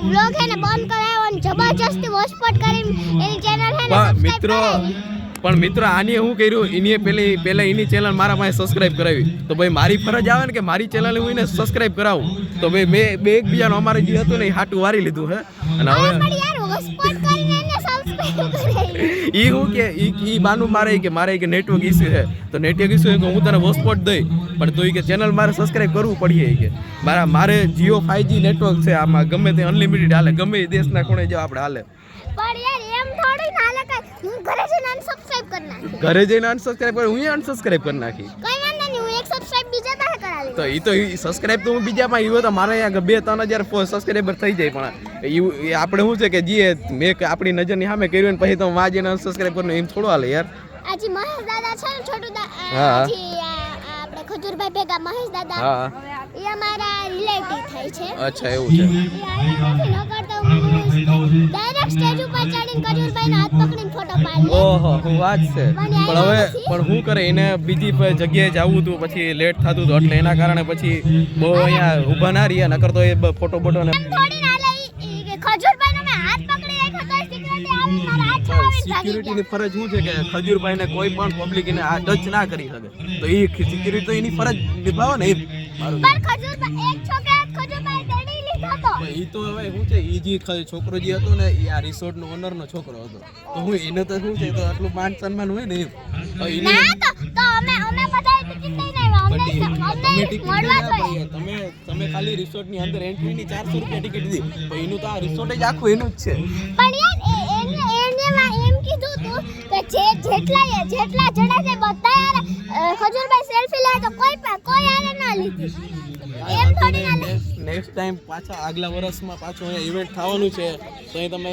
vlog હે ને બંધ કરાયો અને જબરજસ્તી વોચપોટ કરીને એની ચેનલ હે ને પણ મિત્રો આને હું કર્યું એની પહેલા એની ચેનલ મારા પાસે સબસ્ક્રાઇબ કરાવી તો ભાઈ મારી ફરજ આવે ને કે મારી ચેનલ હું એને સબસ્ક્રાઇબ કરાવું તો ભાઈ મેં બે એકબીજાનો અમારે જે હતું ને એ હાટું વારી લીધું હે અને હવે પણ યાર વોચપોટ કરીને એને સબસ્ક્રાઇબ કરાવી ઈ હું કે ઈ બાનું મારે કે નેટવર્ક ઇશ્યુ છે તો નેટવર્ક ઇશ્યુ છે કે હું તને વોચપોટ દઈ પણ તો ઈ કે ચેનલ મારે સબસ્ક્રાઇબ કરવું પડીએ કે મારે જીઓ 5G નેટવર્ક છે આમાં ગમે તે અનલિમિટેડ હાલે ગમે એ દેશના ખૂણે જો આપણે હાલે પણ યાર એમ થોડી ના હાલે કે હું ઘરે જઈને અનસબસ્ક્રાઇબ કરી નાખી ઘરે જઈને અનસબસ્ક્રાઇબ કરી હું અનસબસ્ક્રાઇબ કરી નાખી કઈ વાંધો નહીં હું એક સબસ્ક્રાઇબ બીજા પાસે કરાવી તો ઈ તો સબસ્ક્રાઇબ તો હું બીજા માં ઈ તો મારે અહીંયા 2-3 હજાર સબસ્ક્રાઇબર થઈ જાય પણ ઈ આપણે શું છે કે જે મેં આપણી નજરની સામે કર્યું ને પછી તો માં જેને અનસબસ્ક્રાઇબ કરવાનું એમ થોડું હાલે યાર આજી મહેશ દાદા છે ને છોટુ દાદા આજી આપણે ખજૂરભાઈ ભેગા મહેશ દાદા હા એ અમારા રિલેટિવ થાય છે અચ્છા એવું છે એ આયા નથી ન કરતા હું ડાયરેક્ટ સ્ટેજ ઉપર ચડીને ખજૂરભાઈનો હાથ પકડીને ફોટો પાડી ઓહો હું વાત છે પણ હું કરે એને બીજી જગ્યાએ જવું હતું પછી લેટ થતું હતું એટલે એના કારણે પછી બહુ અહીંયા ઊભા ના રહ્યા નકર તો એ ફોટો બોટો ને થોડી ના લઈ કે ખજૂરભાઈનો મેં હાથ પકડી રાખ્યો તો સિક્યુરિટી આવી મારા હાથ છોડીને સિક્યુરિટીની ફરજ શું છે કે ખજૂરભાઈને કોઈ પણ પબ્લિક એને આ ટચ ના કરી શકે તો એ સિક્યુરિટી તો એની ફરજ નિભાવે ને એમ મારું પણ ખજૂરભાઈ એક છોકરા ખજૂરભાઈ તેડી લીધો તો એ તો હવે શું છે એ જે છોકરો જે હતો ને એ આ રિસોર્ટ નો ઓનર નો છોકરો હતો તો હું એને તો શું છે તો આટલું માન સન્માન હોય ને એમ ના તો અમે બધા ટિકિટ લઈને આવ્યા અમને મળવા જોઈએ તમે ખાલી રિસોર્ટ ની અંદર એન્ટ્રી ની 400 રૂપિયા ટિકિટ દીધી તો એનું તો આ રિસોર્ટ જ આખું એનું જ છે પણ યાર એને એમ કીધું તું કે જેટલા જણા છે બધા યાર ખજૂરભાઈ સેલ્ફી લે તો કોઈ આને ના લીધી એમ થોડી ના લે નેક્સ્ટ ટાઈમ પાછા આગલા વર્ષમાં પાછું અહીંયા ઇવેન્ટ થવાનું છે તો એ તમે